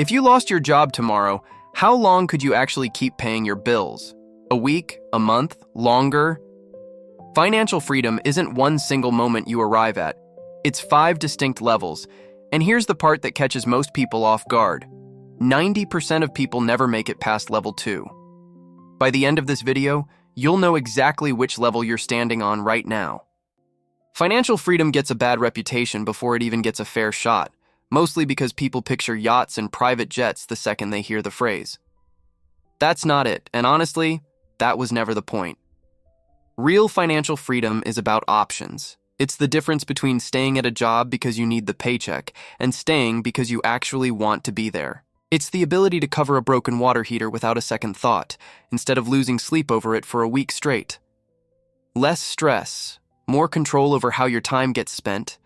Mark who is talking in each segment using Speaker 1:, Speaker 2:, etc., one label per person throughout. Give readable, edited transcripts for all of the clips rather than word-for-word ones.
Speaker 1: If you lost your job tomorrow, how long could you actually keep paying your bills? A week? A month? Longer? Financial freedom isn't one single moment you arrive at. It's 5 distinct levels. And here's the part that catches most people off guard. 90% of people never make it past level 2. By the end of this video, you'll know exactly which level you're standing on right now. Financial freedom gets a bad reputation before it even gets a fair shot, mostly because people picture yachts and private jets the second they hear the phrase. That's not it, and honestly, that was never the point. Real financial freedom is about options. It's the difference between staying at a job because you need the paycheck and staying because you actually want to be there. It's the ability to cover a broken water heater without a second thought, instead of losing sleep over it for a week straight. Less stress, more control over how your time gets spent,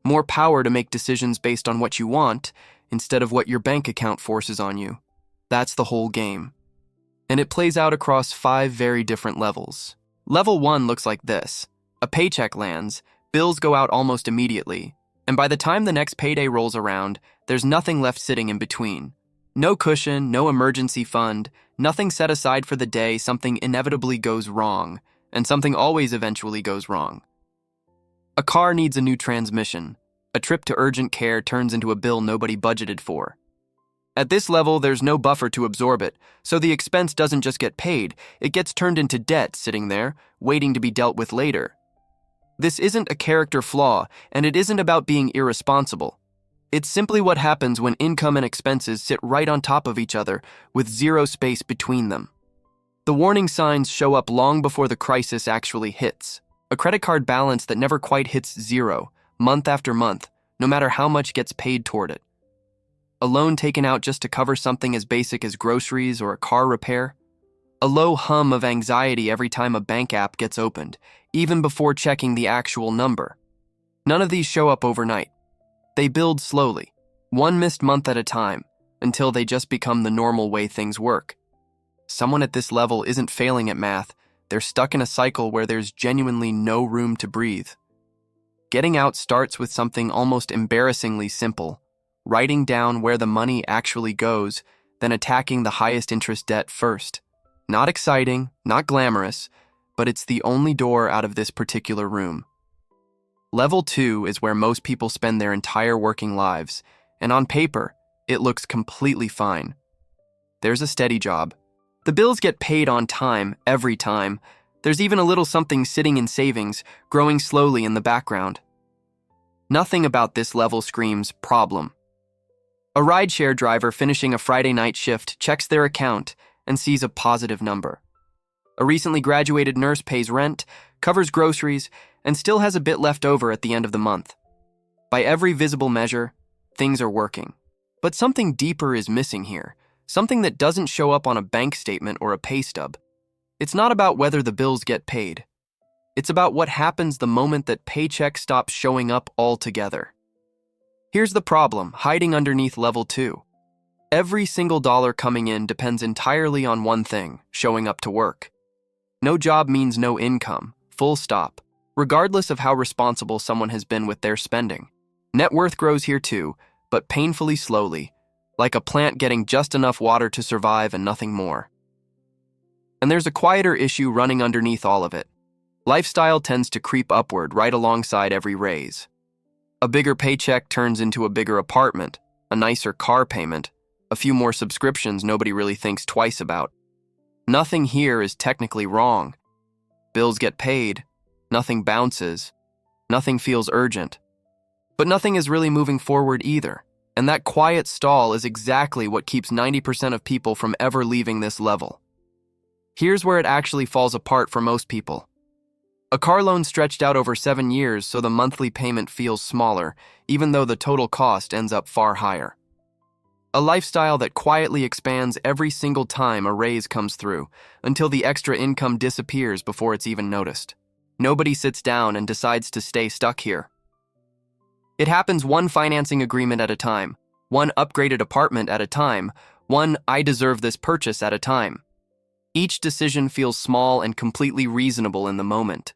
Speaker 1: more power to make decisions based on what you want instead of what your bank account forces on you. That's the whole game. And it plays out across 5 very different levels. Level 1 looks like this. A paycheck lands, bills go out almost immediately, and by the time the next payday rolls around, there's nothing left sitting in between. No cushion, no emergency fund, nothing set aside for the day something inevitably goes wrong, and something always eventually goes wrong. A car needs a new transmission. A trip to urgent care turns into a bill nobody budgeted for. At this level, there's no buffer to absorb it, so the expense doesn't just get paid, it gets turned into debt sitting there, waiting to be dealt with later. This isn't a character flaw, and it isn't about being irresponsible. It's simply what happens when income and expenses sit right on top of each other with zero space between them. The warning signs show up long before the crisis actually hits. A credit card balance that never quite hits zero, month after month, no matter how much gets paid toward it. A loan taken out just to cover something as basic as groceries or a car repair. A low hum of anxiety every time a bank app gets opened, even before checking the actual number. None of these show up overnight. They build slowly, one missed month at a time, until they just become the normal way things work. Someone at this level isn't failing at math, they're stuck in a cycle where there's genuinely no room to breathe. Getting out starts with something almost embarrassingly simple, writing down where the money actually goes, then attacking the highest interest debt first. Not exciting, not glamorous, but it's the only door out of this particular room. Level 2 is where most people spend their entire working lives, and on paper, it looks completely fine. There's a steady job. The bills get paid on time, every time. There's even a little something sitting in savings, growing slowly in the background. Nothing about this level screams problem. A rideshare driver finishing a Friday night shift checks their account and sees a positive number. A recently graduated nurse pays rent, covers groceries, and still has a bit left over at the end of the month. By every visible measure, things are working. But something deeper is missing here, something that doesn't show up on a bank statement or a pay stub. It's not about whether the bills get paid. It's about what happens the moment that paycheck stops showing up altogether. Here's the problem, hiding underneath level 2. Every single dollar coming in depends entirely on one thing, showing up to work. No job means no income, full stop, regardless of how responsible someone has been with their spending. Net worth grows here too, but painfully slowly, like a plant getting just enough water to survive and nothing more. And there's a quieter issue running underneath all of it. Lifestyle tends to creep upward right alongside every raise. A bigger paycheck turns into a bigger apartment, a nicer car payment, a few more subscriptions nobody really thinks twice about. Nothing here is technically wrong. Bills get paid, nothing bounces, nothing feels urgent. But nothing is really moving forward either, and that quiet stall is exactly what keeps 90% of people from ever leaving this level. Here's where it actually falls apart for most people. A car loan stretched out over 7 years so the monthly payment feels smaller, even though the total cost ends up far higher. A lifestyle that quietly expands every single time a raise comes through, until the extra income disappears before it's even noticed. Nobody sits down and decides to stay stuck here. It happens one financing agreement at a time, one upgraded apartment at a time, one I deserve this purchase at a time. Each decision feels small and completely reasonable in the moment.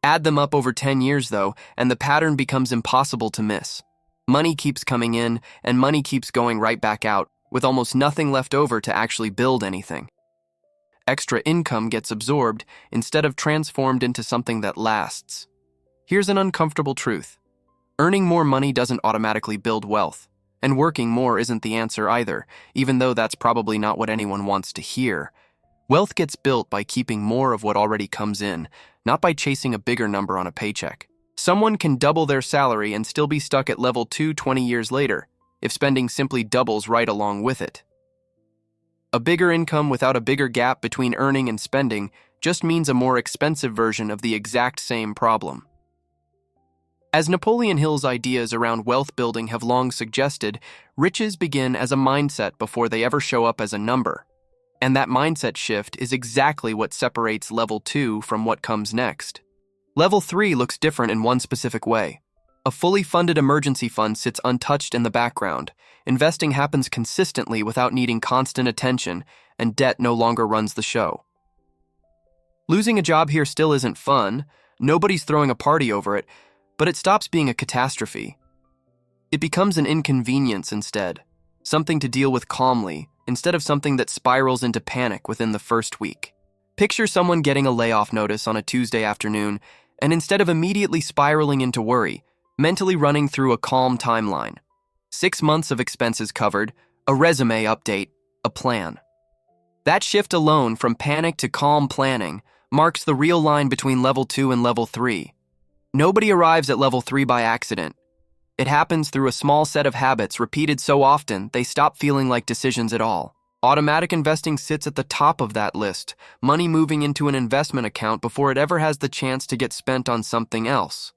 Speaker 1: Add them up over 10 years though, and the pattern becomes impossible to miss. Money keeps coming in, and money keeps going right back out, with almost nothing left over to actually build anything. Extra income gets absorbed instead of transformed into something that lasts. Here's an uncomfortable truth. Earning more money doesn't automatically build wealth, and working more isn't the answer either, even though that's probably not what anyone wants to hear. Wealth gets built by keeping more of what already comes in, not by chasing a bigger number on a paycheck. Someone can double their salary and still be stuck at level 2 20 years later, if spending simply doubles right along with it. A bigger income without a bigger gap between earning and spending just means a more expensive version of the exact same problem. As Napoleon Hill's ideas around wealth building have long suggested, riches begin as a mindset before they ever show up as a number. And that mindset shift is exactly what separates level 2 from what comes next. Level 3 looks different in one specific way. A fully funded emergency fund sits untouched in the background. Investing happens consistently without needing constant attention, and debt no longer runs the show. Losing a job here still isn't fun. Nobody's throwing a party over it, but it stops being a catastrophe. It becomes an inconvenience instead, something to deal with calmly, instead of something that spirals into panic within the first week. Picture someone getting a layoff notice on a Tuesday afternoon, and instead of immediately spiraling into worry, mentally running through a calm timeline. 6 months of expenses covered, a resume update, a plan. That shift alone from panic to calm planning marks the real line between level 2 and level 3. Nobody arrives at level 3 by accident. It happens through a small set of habits repeated so often they stop feeling like decisions at all. Automatic investing sits at the top of that list, money moving into an investment account before it ever has the chance to get spent on something else.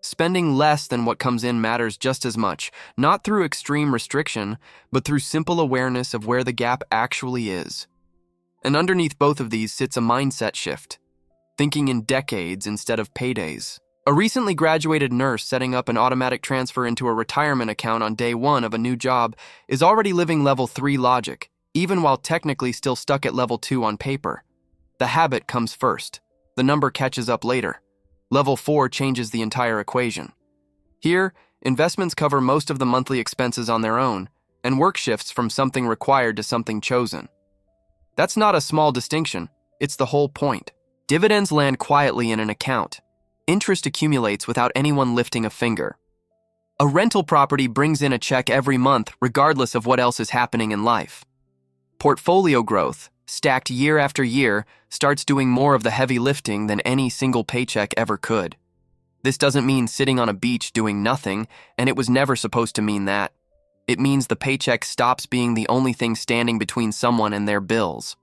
Speaker 1: Spending less than what comes in matters just as much, not through extreme restriction, but through simple awareness of where the gap actually is. And underneath both of these sits a mindset shift, thinking in decades instead of paydays. A recently graduated nurse setting up an automatic transfer into a retirement account on day 1 of a new job is already living level 3 logic, even while technically still stuck at level 2 on paper. The habit comes first. The number catches up later. Level 4 changes the entire equation. Here, investments cover most of the monthly expenses on their own, and work shifts from something required to something chosen. That's not a small distinction, it's the whole point. Dividends land quietly in an account. Interest accumulates without anyone lifting a finger. A rental property brings in a check every month regardless of what else is happening in life. Portfolio growth, stacked year after year, starts doing more of the heavy lifting than any single paycheck ever could. This doesn't mean sitting on a beach doing nothing, and it was never supposed to mean that. It means the paycheck stops being the only thing standing between someone and their bills.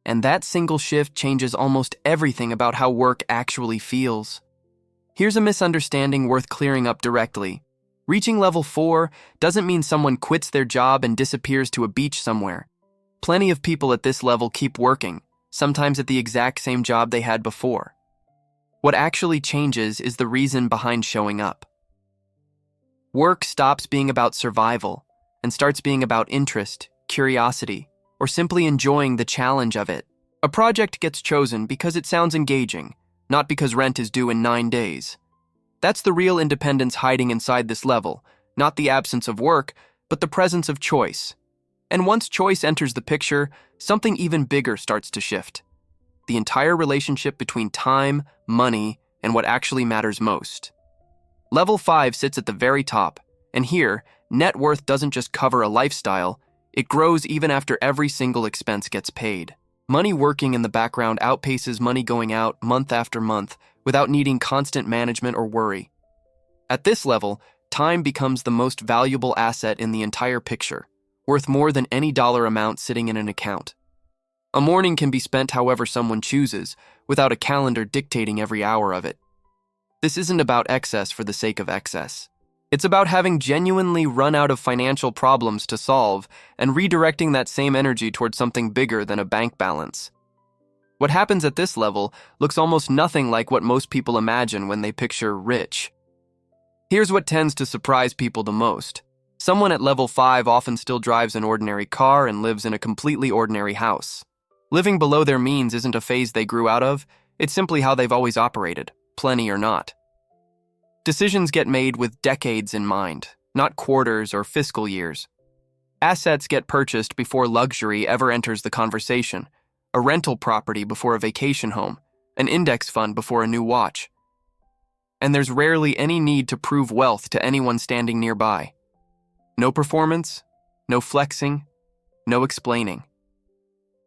Speaker 1: And that single shift changes almost everything about how work actually feels. Here's a misunderstanding worth clearing up directly. Reaching level 4 doesn't mean someone quits their job and disappears to a beach somewhere. Plenty of people at this level keep working, sometimes at the exact same job they had before. What actually changes is the reason behind showing up. Work stops being about survival and starts being about interest, curiosity, or simply enjoying the challenge of it. A project gets chosen because it sounds engaging, not because rent is due in 9 days. That's the real independence hiding inside this level, not the absence of work, but the presence of choice. And once choice enters the picture, something even bigger starts to shift. The entire relationship between time, money, and what actually matters most. Level 5 sits at the very top, and here, net worth doesn't just cover a lifestyle, it grows even after every single expense gets paid. Money working in the background outpaces money going out month after month without needing constant management or worry. At this level, time becomes the most valuable asset in the entire picture, worth more than any dollar amount sitting in an account. A morning can be spent however someone chooses, without a calendar dictating every hour of it. This isn't about excess for the sake of excess. It's about having genuinely run out of financial problems to solve and redirecting that same energy towards something bigger than a bank balance. What happens at this level looks almost nothing like what most people imagine when they picture rich. Here's what tends to surprise people the most. Someone at level 5 often still drives an ordinary car and lives in a completely ordinary house. Living below their means isn't a phase they grew out of, it's simply how they've always operated, plenty or not. Decisions get made with decades in mind, not quarters or fiscal years. Assets get purchased before luxury ever enters the conversation. A rental property before a vacation home. An index fund before a new watch. And there's rarely any need to prove wealth to anyone standing nearby. No performance, no flexing, no explaining.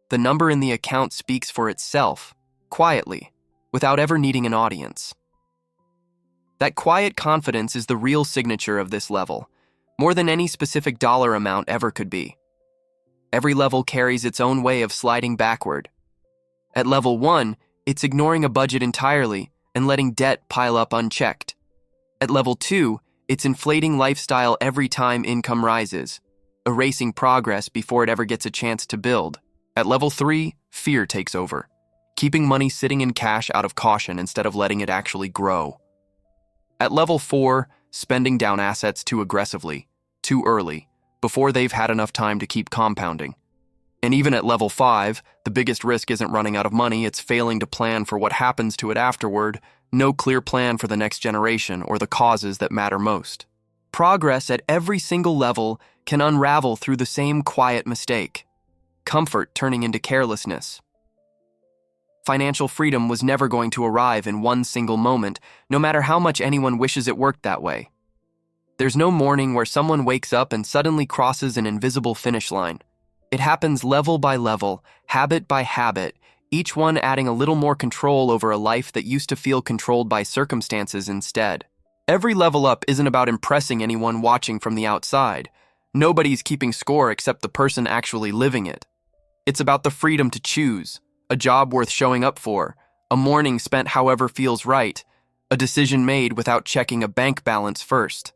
Speaker 1: The number in the account speaks for itself, quietly, without ever needing an audience. That quiet confidence is the real signature of this level, more than any specific dollar amount ever could be. Every level carries its own way of sliding backward. At level 1, it's ignoring a budget entirely and letting debt pile up unchecked. At level 2, it's inflating lifestyle every time income rises, erasing progress before it ever gets a chance to build. At level 3, fear takes over, keeping money sitting in cash out of caution instead of letting it actually grow. At level 4, spending down assets too aggressively, too early, before they've had enough time to keep compounding. And even at level 5, the biggest risk isn't running out of money, it's failing to plan for what happens to it afterward, no clear plan for the next generation or the causes that matter most. Progress at every single level can unravel through the same quiet mistake. Comfort turning into carelessness. Financial freedom was never going to arrive in one single moment, no matter how much anyone wishes it worked that way. There's no morning where someone wakes up and suddenly crosses an invisible finish line. It happens level by level, habit by habit, each one adding a little more control over a life that used to feel controlled by circumstances instead. Every level up isn't about impressing anyone watching from the outside. Nobody's keeping score except the person actually living it. It's about the freedom to choose, a job worth showing up for, a morning spent however feels right, a decision made without checking a bank balance first.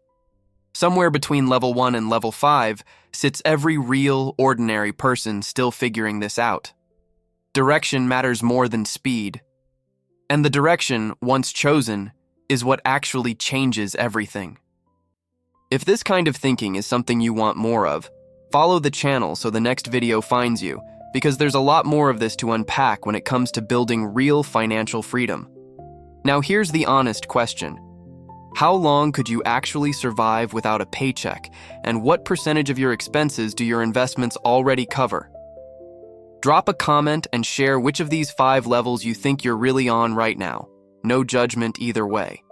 Speaker 1: Somewhere between level 1 and level 5 sits every real, ordinary person still figuring this out. Direction matters more than speed. And the direction, once chosen, is what actually changes everything. If this kind of thinking is something you want more of, follow the channel so the next video finds you, because there's a lot more of this to unpack when it comes to building real financial freedom. Now here's the honest question. How long could you actually survive without a paycheck, and what percentage of your expenses do your investments already cover? Drop a comment and share which of these 5 levels you think you're really on right now. No judgment either way.